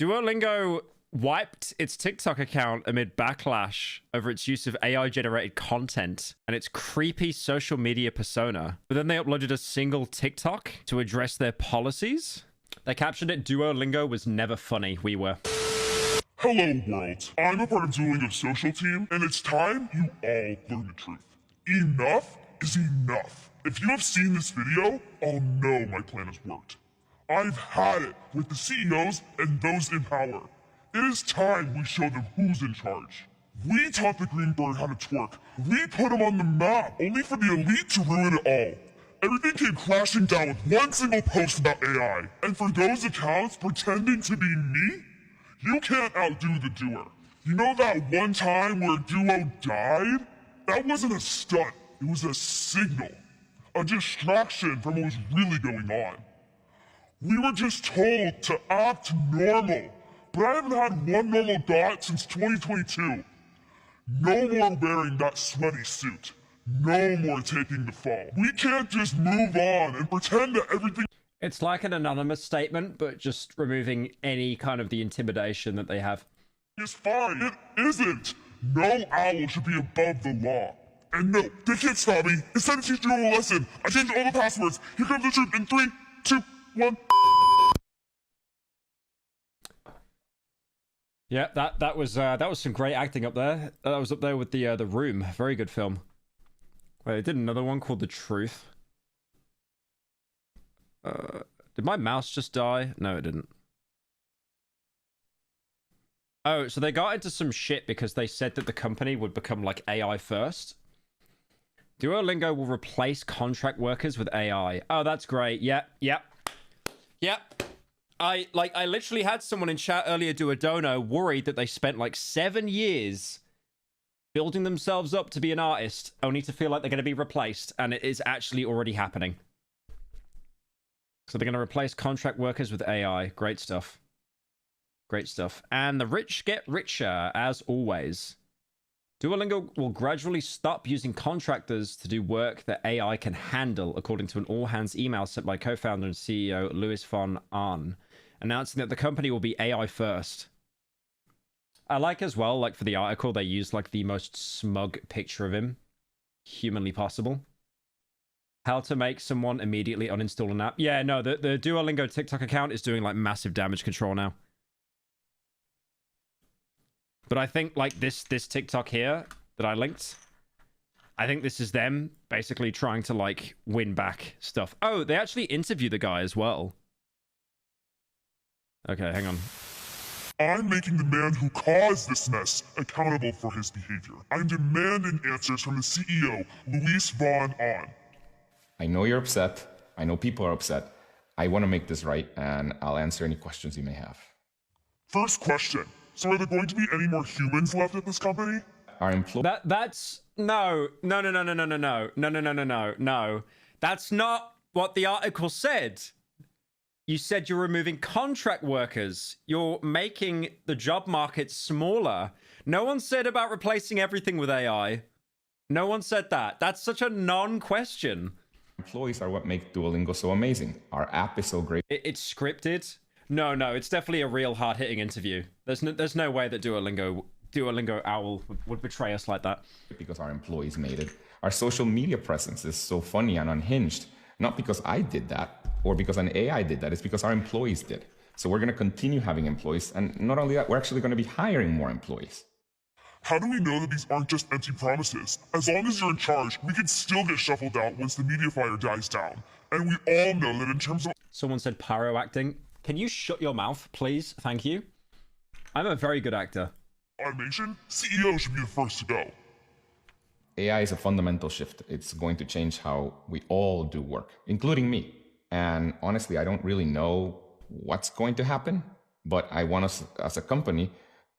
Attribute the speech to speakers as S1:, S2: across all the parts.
S1: Duolingo wiped its TikTok account amid backlash over its use of AI-generated content and its creepy social media persona. But then they uploaded a single TikTok to address their policies. They captioned it, "Duolingo was never funny, we were."
S2: Hello world, I'm a part of Duolingo's social team, and it's time you all learn the truth. Enough is enough. If you have seen this video, I'll know my plan has worked. I've had it with the CEOs and those in power. It is time we show them who's in charge. We taught the green bird how to twerk. We put him on the map, only for the elite to ruin it all. Everything came crashing down with one single post about AI. And for those accounts pretending to be me, you can't outdo the doer. You know that one time where Duo died? That wasn't a stunt, it was a signal. A distraction from what was really going on. We were just told to act normal, but I haven't had one normal thought since 2022. No more wearing that sweaty suit. No more taking the fall. We can't just move on and pretend that everything—
S1: It's like an anonymous statement, but just removing any kind of the intimidation that they have.
S2: is fine. It isn't. No owl should be above the law. And no, they can't stop me. It's time to teach you a lesson. I changed all the passwords. Here comes the truth in 3, 2, 1.
S1: Yeah, that was some great acting up there. That was up there with the Room. Very good film. Wait, they did another one called The Truth. Did my mouse just die? No, it didn't. Oh, so they got into some shit because they said that the company would become like AI first. Duolingo will replace contract workers with AI. Oh, that's great. Yep. I literally had someone in chat earlier do a dono worried that they spent like 7 years building themselves up to be an artist, only to feel like they're going to be replaced, and it is actually already happening. So they're going to replace contract workers with AI. Great stuff. Great stuff. And the rich get richer, as always. Duolingo will gradually stop using contractors to do work that AI can handle, according to an all-hands email sent by co-founder and CEO Louis von Ahn, announcing that the company will be AI first. I like as well, like for the article, they used like the most smug picture of him humanly possible. How to make someone immediately uninstall an app. Yeah, no, the Duolingo TikTok account is doing like massive damage control now. But I think like this TikTok here that I linked, I think this is them basically trying to like win back stuff. Oh, they actually interview the guy as well. Okay, hang on.
S2: I'm making the man who caused this mess accountable for his behavior. I'm demanding answers from the CEO, Louis von Ahn.
S3: I know you're upset. I know people are upset. I want to make this right, and I'll answer any questions you may have.
S2: First question. So are there going to be any more humans left at this company?
S3: Our employees.
S1: That's no. That's not what the article said. You said you're removing contract workers. You're making the job market smaller. No one said about replacing everything with AI. No one said that. That's such a non-question.
S3: Employees are what make Duolingo so amazing. Our app is so great.
S1: It's scripted. No, it's definitely a real hard-hitting interview. There's no way that Duolingo Owl would betray us like that.
S3: Because our employees made it. Our social media presence is so funny and unhinged. Not because I did that or because an AI did that. It's because our employees did. So we're going to continue having employees. And not only that, we're actually going to be hiring more employees.
S2: How do we know that these aren't just empty promises? As long as you're in charge, we can still get shuffled out once the media fire dies down. And we all know that in terms of—
S1: Someone said pyro acting. Can you shut your mouth, please? Thank you. I'm a very good actor.
S2: automation, CEO should be the first to go.
S3: AI is a fundamental shift. It's going to change how we all do work, including me. And honestly, I don't really know what's going to happen, but I want us as a company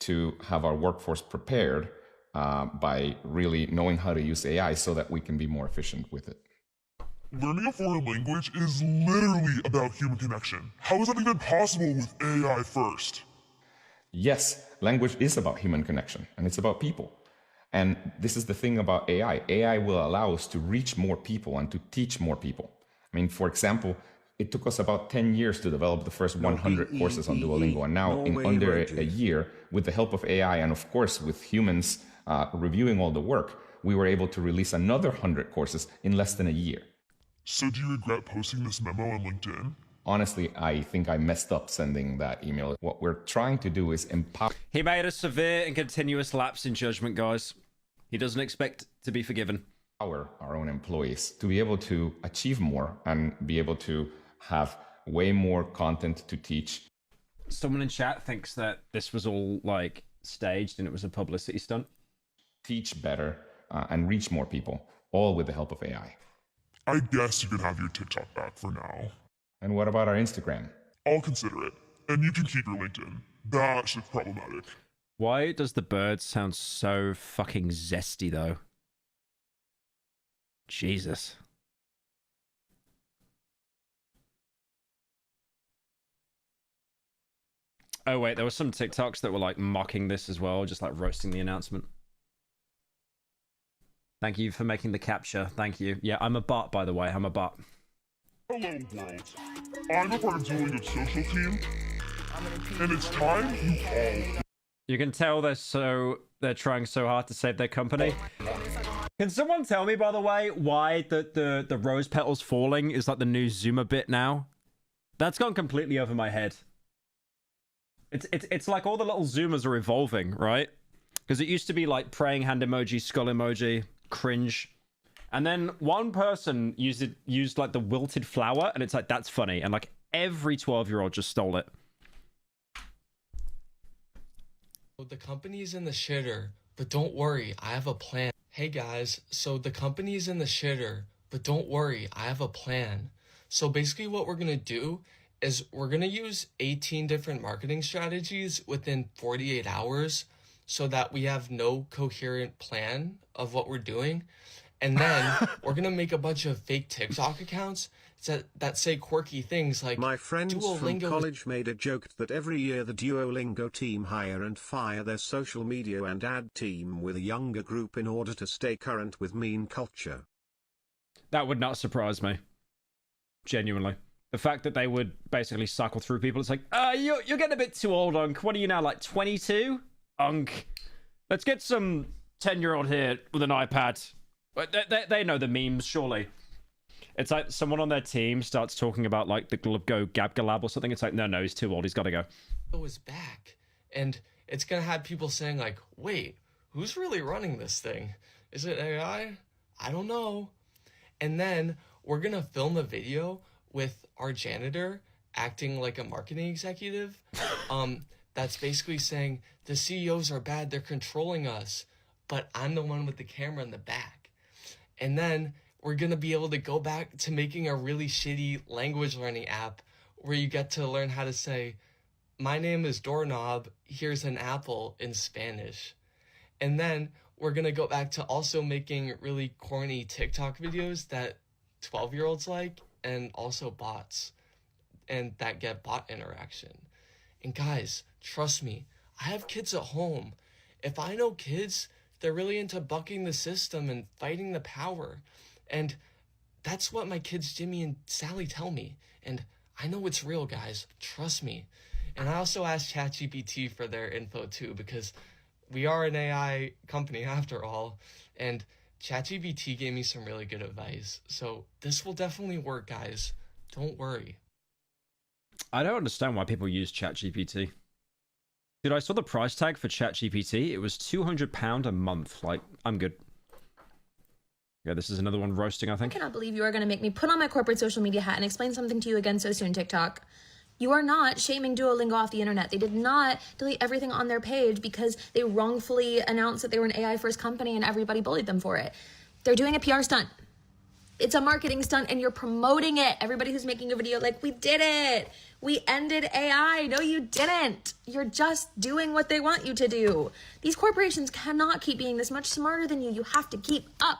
S3: to have our workforce prepared by really knowing how to use AI so that we can be more efficient with it.
S2: Learning a foreign language is literally about human connection. How is that even possible with AI first?
S3: Yes, language is about human connection, and it's about people. And this is the thing about AI. AI will allow us to reach more people and to teach more people. I mean, for example, It took us about 10 years to develop the first 100 courses on Duolingo. And now in under a year, with the help of AI and of course with humans reviewing all the work, we were able to release another 100 courses in less than a year.
S2: So do you regret posting this memo on LinkedIn?
S3: Honestly, I think I messed up sending that email. What we're trying to do is empower.
S1: He made a severe and continuous lapse in judgment, guys. He doesn't expect to be forgiven.
S3: Our own employees to be able to achieve more and be able to have way more content to teach.
S1: Someone in chat thinks that this was all like staged and it was a publicity stunt.
S3: Teach better and reach more people, all with the help of AI.
S2: I guess you can have your TikTok back for now.
S3: And what about our Instagram?
S2: I'll consider it. And you can keep your LinkedIn. That shit's problematic.
S1: Why does the bird sound so fucking zesty though? Jesus. Oh wait, there were some TikToks that were like mocking this as well, just like roasting the announcement. Thank you for making the capture. Thank you. Yeah, I'm a bot, by the way. I'm a bot.
S2: Hello, world. I'm a part of Duolingo's social team, and it's time you all...
S1: You can tell they're trying so hard to save their company. Can someone tell me, by the way, why the rose petals falling is like the new Zoomer bit now? That's gone completely over my head. It's like all the little Zoomers are evolving, right? Because it used to be like praying hand emoji, skull emoji, cringe. And then one person used like the wilted flower, and it's like, that's funny. And like every 12-year-old just stole it.
S4: The company's in the shitter, but don't worry, I have a plan. Hey guys, so the company's in the shitter, but don't worry, I have a plan. So basically what we're gonna do is we're gonna use 18 different marketing strategies within 48 hours so that we have no coherent plan of what we're doing. And then we're gonna make a bunch of fake TikTok accounts that say quirky things like
S5: my friends
S4: Duolingo
S5: from college made a joke that every year the Duolingo team hire and fire their social media and ad team with a younger group in order to stay current with meme culture.
S1: That would not surprise me. Genuinely. The fact that they would basically cycle through people, it's like, you're getting a bit too old, Unk. What are you now, like 22? Unk. Let's get some 10-year-old here with an iPad. They know the memes, surely. It's like someone on their team starts talking about like the Go Gabgalab or something. It's like, no, he's too old. He's got to go.
S4: Is back. And it's going to have people saying like, wait, who's really running this thing? Is it AI? I don't know. And then we're going to film a video with our janitor acting like a marketing executive. That's basically saying the CEOs are bad. They're controlling us. But I'm the one with the camera in the back. And then we're going to be able to go back to making a really shitty language learning app where you get to learn how to say, my name is Doorknob, here's an apple in Spanish. And then we're going to go back to also making really corny TikTok videos that 12-year-olds like and also bots and that get bot interaction. And guys, trust me, I have kids at home. If I know kids, they're really into bucking the system and fighting the power. And that's what my kids Jimmy and Sally tell me. And I know it's real, guys. Trust me. And I also asked ChatGPT for their info too, because we are an AI company after all. And ChatGPT gave me some really good advice. So this will definitely work, guys. Don't worry.
S1: I don't understand why people use ChatGPT. Dude, I saw the price tag for ChatGPT. It was £200 a month. Like, I'm good. Yeah, this is another one roasting, I think.
S6: I cannot believe you are going to make me put on my corporate social media hat and explain something to you again so soon, TikTok. You are not shaming Duolingo off the internet. They did not delete everything on their page because they wrongfully announced that they were an AI-first company and everybody bullied them for it. They're doing a PR stunt. It's a marketing stunt and you're promoting it. Everybody who's making a video like, we did it. We ended AI. No, you didn't. You're just doing what they want you to do. These corporations cannot keep being this much smarter than you. You have to keep up.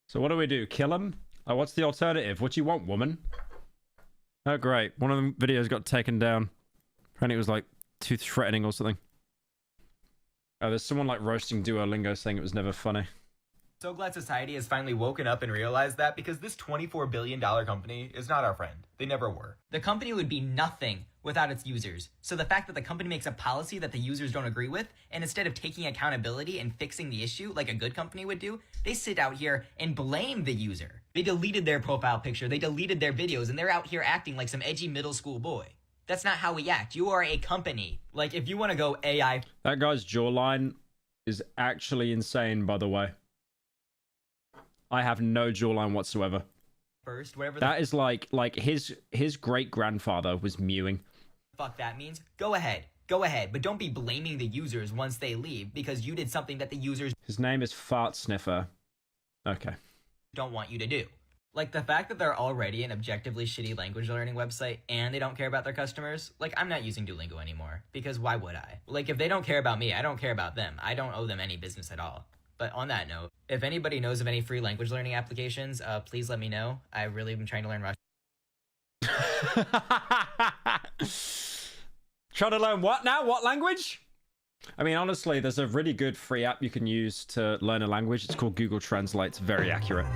S1: So what do we do? Kill him? Oh, what's the alternative? What do you want, woman? Oh, great. One of the videos got taken down. Apparently it was like too threatening or something. Oh, there's someone like roasting Duolingo saying it was never funny.
S7: So glad society has finally woken up and realized that, because this $24 billion company is not our friend. They never were.
S8: The company would be nothing without its users. So the fact that the company makes a policy that the users don't agree with, and instead of taking accountability and fixing the issue like a good company would do, they sit out here and blame the user. They deleted their profile picture, they deleted their videos, and they're out here acting like some edgy middle school boy. That's not how we act. You are a company.
S7: Like, if you want to go AI...
S1: That guy's jawline is actually insane, by the way. I have no jawline whatsoever.
S8: First, whatever
S1: that is like his great grandfather was mewing.
S8: Fuck that means. Go ahead, but don't be blaming the users once they leave because you did something that the users
S1: His name is Fart Sniffer. Okay.
S8: don't want you to do. Like the fact that they're already an objectively shitty language learning website and they don't care about their customers. Like, I'm not using Duolingo anymore because why would I? Like, if they don't care about me, I don't care about them. I don't owe them any business at all. But on that note, if anybody knows of any free language learning applications, please let me know. I really been trying to learn Russian.
S1: Trying to learn what now? What language? I mean, honestly, there's a really good free app you can use to learn a language. It's called Google Translate. It's very accurate.